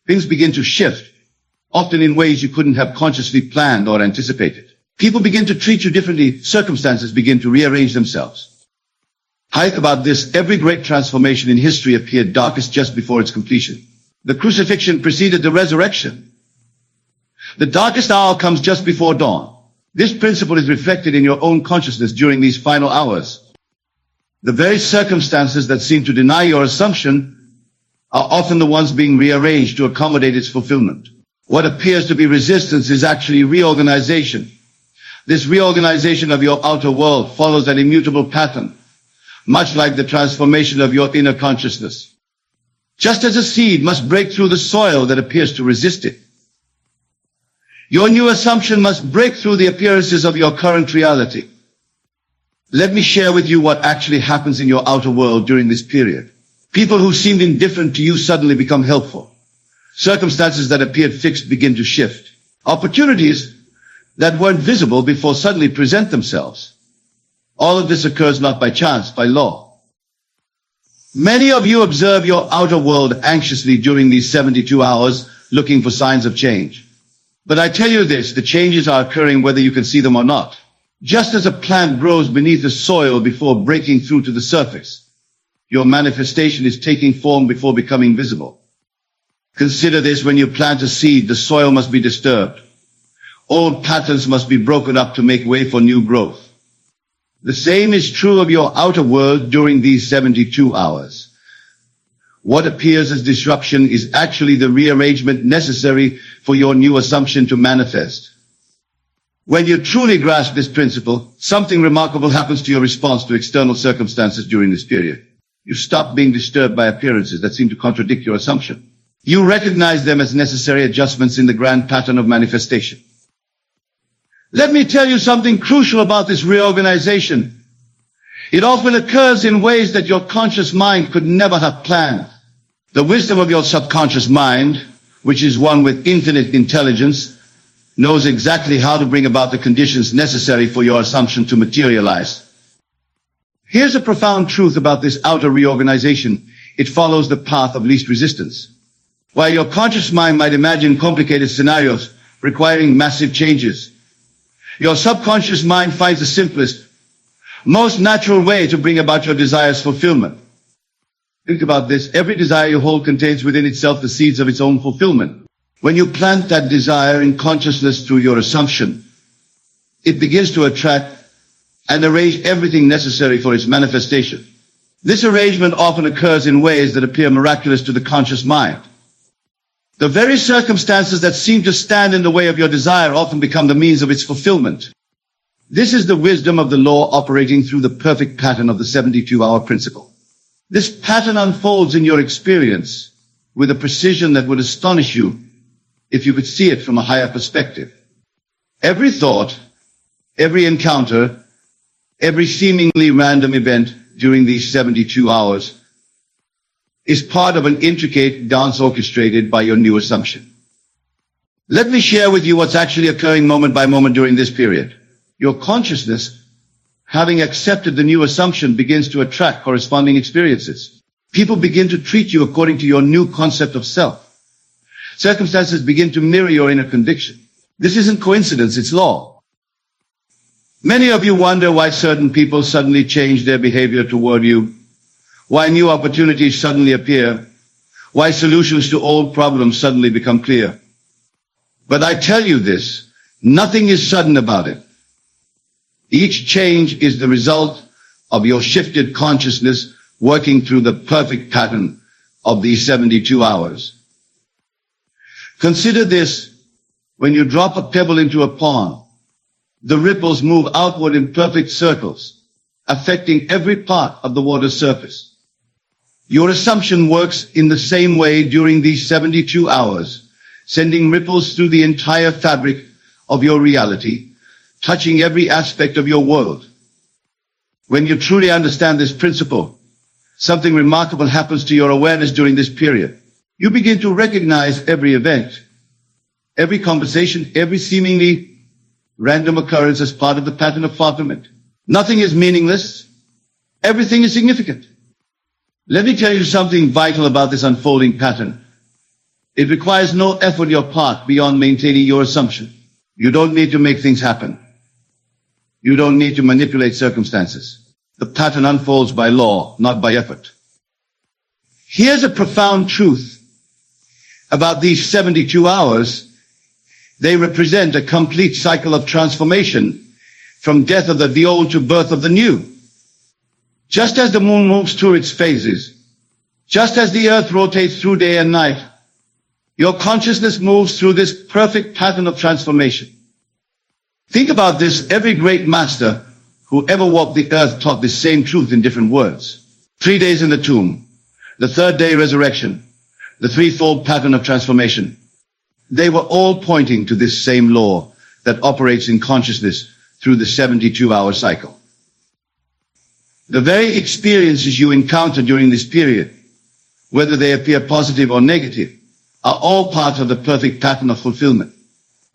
Things begin to shift, often in ways you couldn't have consciously planned or anticipated. People begin to treat you differently. Circumstances begin to rearrange themselves. Think about this: every great transformation in history appeared darkest just before its completion. The crucifixion preceded the resurrection. The darkest hour comes just before dawn. This principle is reflected in your own consciousness during these final hours. The very circumstances that seem to deny your assumption are often the ones being rearranged to accommodate its fulfillment. What appears to be resistance is actually reorganization. This reorganization of your outer world follows an immutable pattern, much like the transformation of your inner consciousness. Just as a seed must break through the soil that appears to resist it, your new assumption must break through the appearances of your current reality. Let me share with you what actually happens in your outer world during this period. People who seemed indifferent to you suddenly become helpful. Circumstances that appeared fixed begin to shift. Opportunities that weren't visible before suddenly present themselves. All of this occurs not by chance, by law. Many of you observe your outer world anxiously during these 72 hours, looking for signs of change. But I tell you this, the changes are occurring whether you can see them or not. Just as a plant grows beneath the soil before breaking through to the surface, your manifestation is taking form before becoming visible. Consider this: when you plant a seed, the soil must be disturbed. Old patterns must be broken up to make way for new growth. The same is true of your outer world during these 72 hours. What appears as disruption is actually the rearrangement necessary for your new assumption to manifest. When you truly grasp this principle, something remarkable happens to your response to external circumstances during this period. You stop being disturbed by appearances that seem to contradict your assumption. You recognize them as necessary adjustments in the grand pattern of manifestation. Let me tell you something crucial about this reorganization. It often occurs in ways that your conscious mind could never have planned. The wisdom of your subconscious mind, which is one with infinite intelligence, knows exactly how to bring about the conditions necessary for your assumption to materialize. Here's a profound truth about this outer reorganization. It follows the path of least resistance. While your conscious mind might imagine complicated scenarios requiring massive changes, your subconscious mind finds the simplest, most natural way to bring about your desire's fulfillment. Think about this. Every desire you hold contains within itself the seeds of its own fulfillment. When you plant that desire in consciousness through your assumption, it begins to attract and arrange everything necessary for its manifestation. This arrangement often occurs in ways that appear miraculous to the conscious mind. The very circumstances that seem to stand in the way of your desire often become the means of its fulfillment. This is the wisdom of the law operating through the perfect pattern of the 72-hour principle. This pattern unfolds in your experience with a precision that would astonish you if you could see it from a higher perspective. Every thought, every encounter, every seemingly random event during these 72 hours is part of an intricate dance orchestrated by your new assumption. Let me share with you what's actually occurring moment by moment during this period. Your consciousness, having accepted the new assumption, begins to attract corresponding experiences. People begin to treat you according to your new concept of self. Circumstances begin to mirror your inner conviction. This isn't coincidence, it's law. Many of you wonder why certain people suddenly change their behavior toward you, why new opportunities suddenly appear, why solutions to old problems suddenly become clear. But I tell you this, nothing is sudden about it. Each change is the result of your shifted consciousness working through the perfect pattern of these 72 hours. Consider this: when you drop a pebble into a pond, the ripples move outward in perfect circles, affecting every part of the water's surface. Your assumption works in the same way during these 72 hours, sending ripples through the entire fabric of your reality, touching every aspect of your world. When you truly understand this principle, something remarkable happens to your awareness during this period. You begin to recognize every event, every conversation, every seemingly random occurrence as part of the pattern of fulfillment. Nothing is meaningless. Everything is significant. Let me tell you something vital about this unfolding pattern. It requires no effort on your part beyond maintaining your assumption. You don't need to make things happen. You don't need to manipulate circumstances. The pattern unfolds by law, not by effort. Here's a profound truth about these 72 hours. They represent a complete cycle of transformation, from death of the old to birth of the new. Just as the moon moves through its phases, just as the earth rotates through day and night, your consciousness moves through this perfect pattern of transformation. Think about this. Every great master who ever walked the earth taught this same truth in different words. 3 days in the tomb, the third day resurrection, the threefold pattern of transformation. They were all pointing to this same law that operates in consciousness through the 72-hour cycle. The very experiences you encounter during this period, whether they appear positive or negative, are all part of the perfect pattern of fulfillment.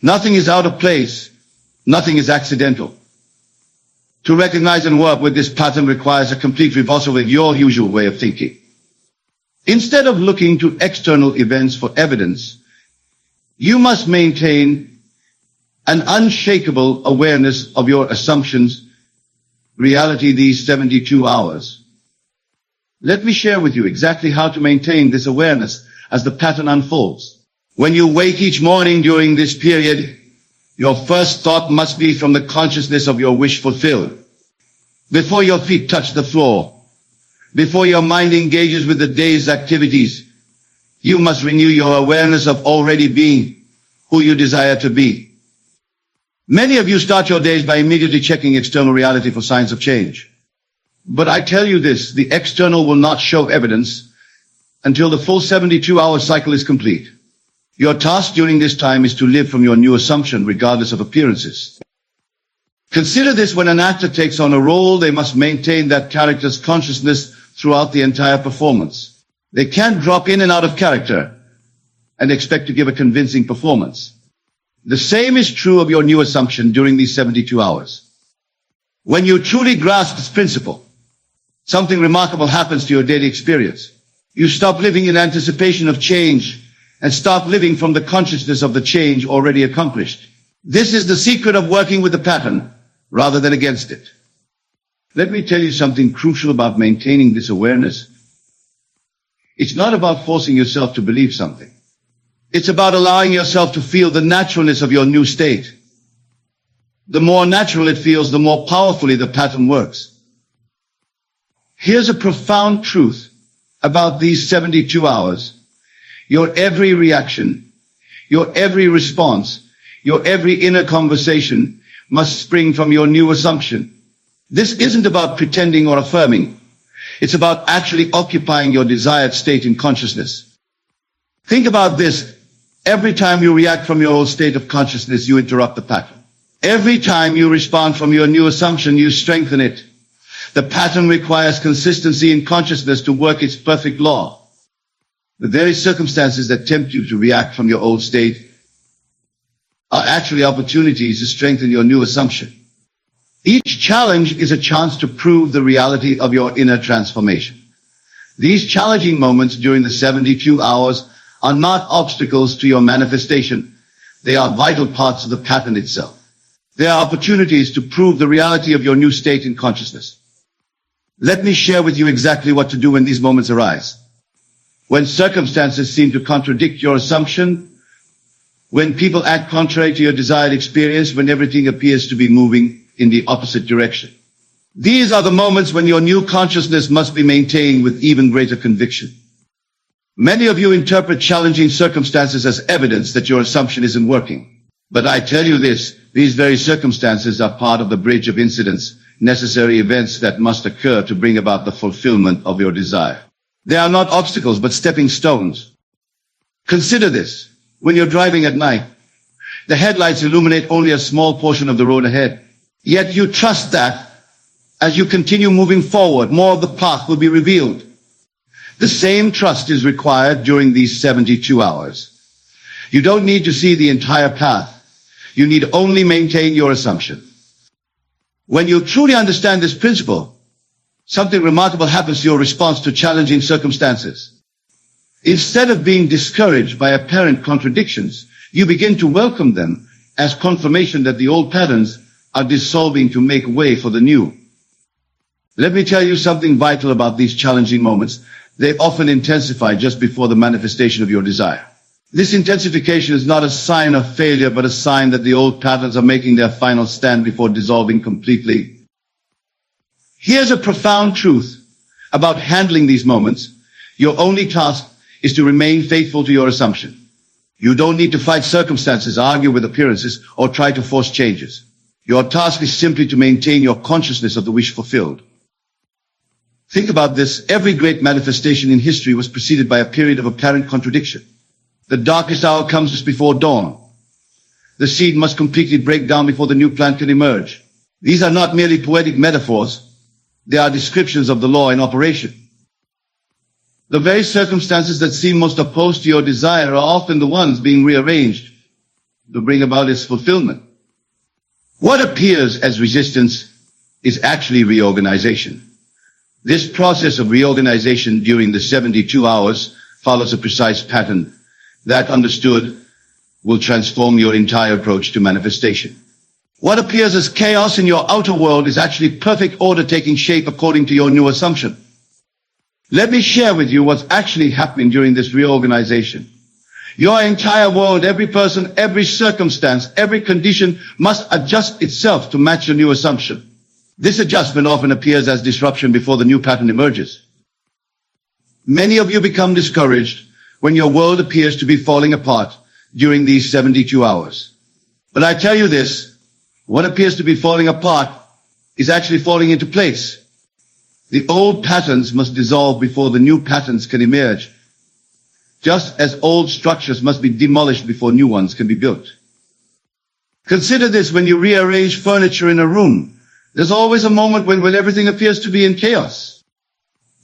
Nothing is out of place. Nothing is accidental. To recognize and work with this pattern requires a complete reversal of your usual way of thinking. Instead of looking to external events for evidence, you must maintain an unshakable awareness of your assumptions, reality these 72 hours. Let me share with you exactly how to maintain this awareness as the pattern unfolds. When you wake each morning during this period, your first thought must be from the consciousness of your wish fulfilled. Before your feet touch the floor, before your mind engages with the day's activities, you must renew your awareness of already being who you desire to be. Many of you start your days by immediately checking external reality for signs of change. But I tell you this, the external will not show evidence until the full 72-hour cycle is complete. Your task during this time is to live from your new assumption regardless of appearances. Consider this: when an actor takes on a role, they must maintain that character's consciousness throughout the entire performance. They can't drop in and out of character and expect to give a convincing performance. The same is true of your new assumption during these 72 hours. When you truly grasp this principle, something remarkable happens to your daily experience. You stop living in anticipation of change and start living from the consciousness of the change already accomplished. This is the secret of working with the pattern rather than against it. Let me tell you something crucial about maintaining this awareness. It's not about forcing yourself to believe something. It's about allowing yourself to feel the naturalness of your new state. The more natural it feels, the more powerfully the pattern works. Here's a profound truth about these 72 hours. Your every reaction, your every response, your every inner conversation must spring from your new assumption. This isn't about pretending or affirming. It's about actually occupying your desired state in consciousness. Think about this. Every time you react from your old state of consciousness, you interrupt the pattern. Every time you respond from your new assumption, you strengthen it. The pattern requires consistency in consciousness to work its perfect law. The very circumstances that tempt you to react from your old state are actually opportunities to strengthen your new assumption. Each challenge is a chance to prove the reality of your inner transformation. These challenging moments during the 72 hours are not obstacles to your manifestation. They are vital parts of the pattern itself. They are opportunities to prove the reality of your new state in consciousness. Let me share with you exactly what to do when these moments arise. When circumstances seem to contradict your assumption, when people act contrary to your desired experience, when everything appears to be moving in the opposite direction. These are the moments when your new consciousness must be maintained with even greater conviction. Many of you interpret challenging circumstances as evidence that your assumption isn't working. But I tell you this, these very circumstances are part of the bridge of incidents, necessary events that must occur to bring about the fulfillment of your desire. They are not obstacles, but stepping stones. Consider this. When you're driving at night, the headlights illuminate only a small portion of the road ahead. Yet you trust that as you continue moving forward, more of the path will be revealed. The same trust is required during these 72 hours. You don't need to see the entire path. You need only maintain your assumption. When you truly understand this principle, something remarkable happens to your response to challenging circumstances. Instead of being discouraged by apparent contradictions, you begin to welcome them as confirmation that the old patterns are dissolving to make way for the new. Let me tell you something vital about these challenging moments. They often intensify just before the manifestation of your desire. This intensification is not a sign of failure, but a sign that the old patterns are making their final stand before dissolving completely. Here's a profound truth about handling these moments. Your only task is to remain faithful to your assumption. You don't need to fight circumstances, argue with appearances, or try to force changes. Your task is simply to maintain your consciousness of the wish fulfilled. Think about this. Every great manifestation in history was preceded by a period of apparent contradiction. The darkest hour comes just before dawn. The seed must completely break down before the new plant can emerge. These are not merely poetic metaphors. They are descriptions of the law in operation. The very circumstances that seem most opposed to your desire are often the ones being rearranged to bring about its fulfillment. What appears as resistance is actually reorganization. This process of reorganization during the 72 hours follows a precise pattern that, understood, will transform your entire approach to manifestation. What appears as chaos in your outer world is actually perfect order taking shape according to your new assumption. Let me share with you what's actually happening during this reorganization. Your entire world, every person, every circumstance, every condition must adjust itself to match your new assumption. This adjustment often appears as disruption before the new pattern emerges. Many of you become discouraged when your world appears to be falling apart during these 72 hours. But I tell you this, what appears to be falling apart is actually falling into place. The old patterns must dissolve before the new patterns can emerge, just as old structures must be demolished before new ones can be built. Consider this when you rearrange furniture in a room. There's always a moment when everything appears to be in chaos.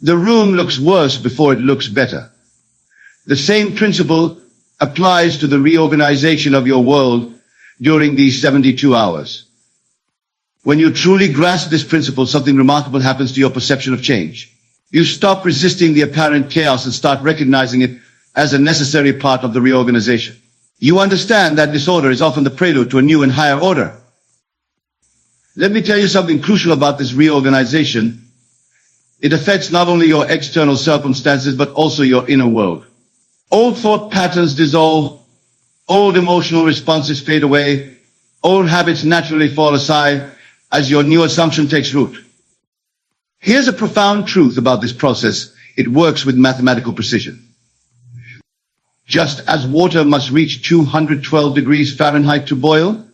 The room looks worse before it looks better. The same principle applies to the reorganization of your world during these 72 hours. When you truly grasp this principle, something remarkable happens to your perception of change. You stop resisting the apparent chaos and start recognizing it as a necessary part of the reorganization. You understand that disorder is often the prelude to a new and higher order. Let me tell you something crucial about this reorganization. It affects not only your external circumstances, but also your inner world. Old thought patterns dissolve, old emotional responses fade away, old habits naturally fall aside as your new assumption takes root. Here's a profound truth about this process. It works with mathematical precision. Just as water must reach 212 degrees Fahrenheit to boil,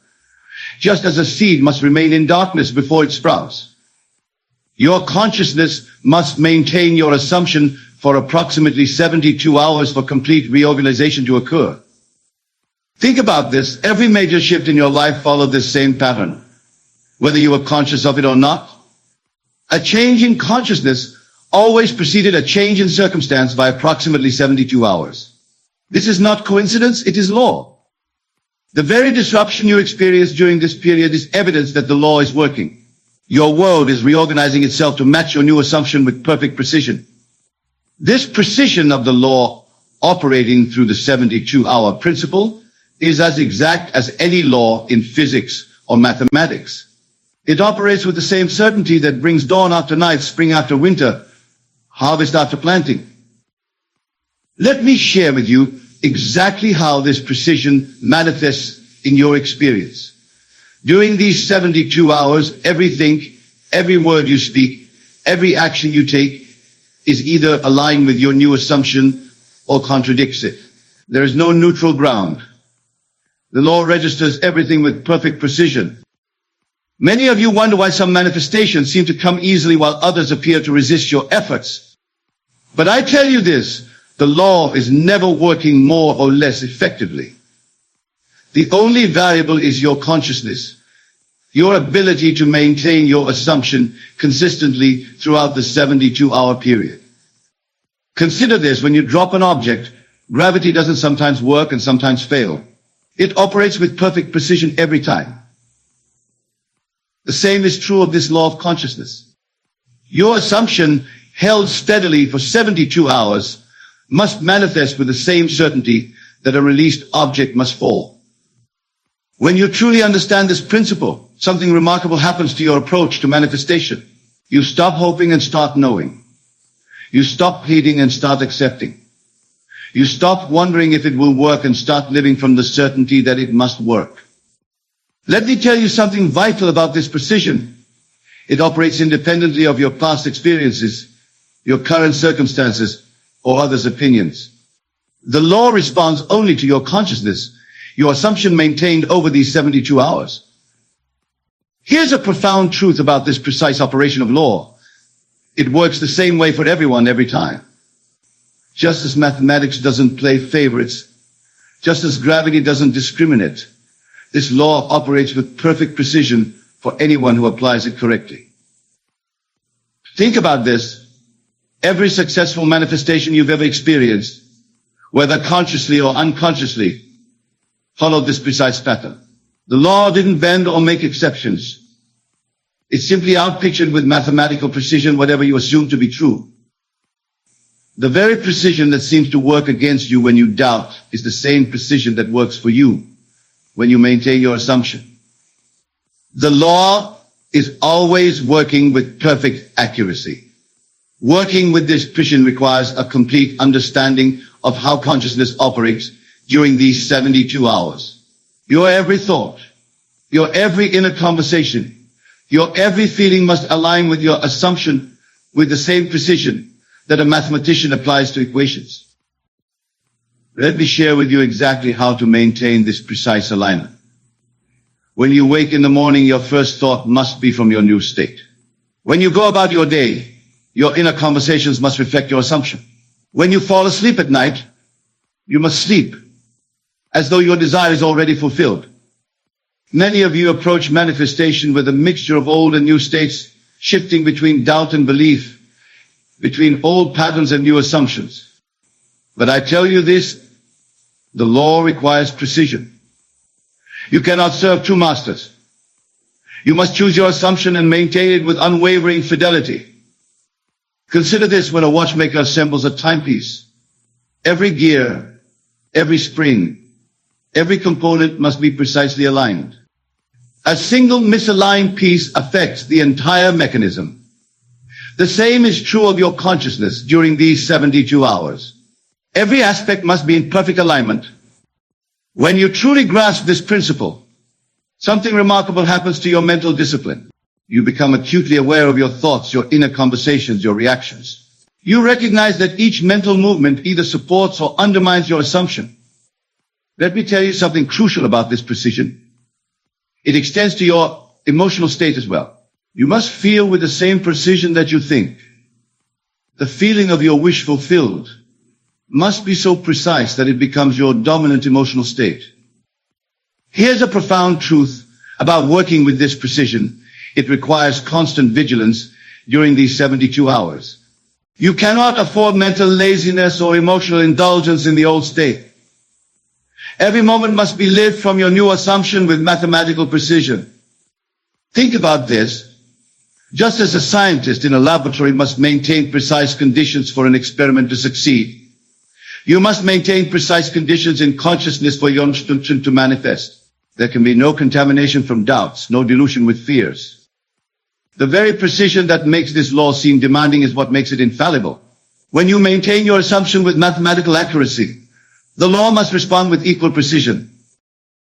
just as a seed must remain in darkness before it sprouts, your consciousness must maintain your assumption for approximately 72 hours for complete reorganization to occur. Think about this. Every major shift in your life followed this same pattern, whether you were conscious of it or not. A change in consciousness always preceded a change in circumstance by approximately 72 hours. This is not coincidence, it is law. The very disruption you experience during this period is evidence that the law is working. Your world is reorganizing itself to match your new assumption with perfect precision. This precision of the law operating through the 72-hour principle is as exact as any law in physics or mathematics. It operates with the same certainty that brings dawn after night, spring after winter, harvest after planting. Let me share with you exactly how this precision manifests in your experience. During these 72 hours, everything, every word you speak, every action you take is either aligned with your new assumption or contradicts it. There is no neutral ground. The law registers everything with perfect precision. Many of you wonder why some manifestations seem to come easily while others appear to resist your efforts. But I tell you this, the law is never working more or less effectively. The only variable is your consciousness, your ability to maintain your assumption consistently throughout the 72-hour period. Consider this, when you drop an object, gravity doesn't sometimes work and sometimes fail. It operates with perfect precision every time. The same is true of this law of consciousness. Your assumption, held steadily for 72 hours, must manifest with the same certainty that a released object must fall. When you truly understand this principle, something remarkable happens to your approach to manifestation. You stop hoping and start knowing. You stop pleading and start accepting. You stop wondering if it will work and start living from the certainty that it must work. Let me tell you something vital about this precision. It operates independently of your past experiences, your current circumstances, or others' opinions. The law responds only to your consciousness, your assumption maintained over these 72 hours. Here's a profound truth about this precise operation of law. It works the same way for everyone every time. Just as mathematics doesn't play favorites, just as gravity doesn't discriminate, this law operates with perfect precision for anyone who applies it correctly. Think about this. Every successful manifestation you've ever experienced, whether consciously or unconsciously, followed this precise pattern. The law didn't bend or make exceptions. It simply outpictured with mathematical precision whatever you assumed to be true. The very precision that seems to work against you when you doubt is the same precision that works for you when you maintain your assumption. The law is always working with perfect accuracy. Working with this precision requires a complete understanding of how consciousness operates during these 72 hours. Your every thought, your every inner conversation, your every feeling must align with your assumption with the same precision that a mathematician applies to equations. Let me share with you exactly how to maintain this precise alignment. When you wake in the morning, your first thought must be from your new state. When you go about your day, your inner conversations must reflect your assumption. When you fall asleep at night, you must sleep as though your desire is already fulfilled. Many of you approach manifestation with a mixture of old and new states, shifting between doubt and belief, between old patterns and new assumptions. But I tell you this, the law requires precision. You cannot serve two masters. You must choose your assumption and maintain it with unwavering fidelity. Consider this when a watchmaker assembles a timepiece. Every gear, every spring, every component must be precisely aligned. A single misaligned piece affects the entire mechanism. The same is true of your consciousness during these 72 hours. Every aspect must be in perfect alignment. When you truly grasp this principle, something remarkable happens to your mental discipline. You become acutely aware of your thoughts, your inner conversations, your reactions. You recognize that each mental movement either supports or undermines your assumption. Let me tell you something crucial about this precision. It extends to your emotional state as well. You must feel with the same precision that you think. The feeling of your wish fulfilled must be so precise that it becomes your dominant emotional state. Here's a profound truth about working with this precision. It requires constant vigilance during these 72 hours. You cannot afford mental laziness or emotional indulgence in the old state. Every moment must be lived from your new assumption with mathematical precision. Think about this. Just as a scientist in a laboratory must maintain precise conditions for an experiment to succeed, you must maintain precise conditions in consciousness for your instruction to manifest. There can be no contamination from doubts, no dilution with fears. The very precision that makes this law seem demanding is what makes it infallible. When you maintain your assumption with mathematical accuracy, the law must respond with equal precision.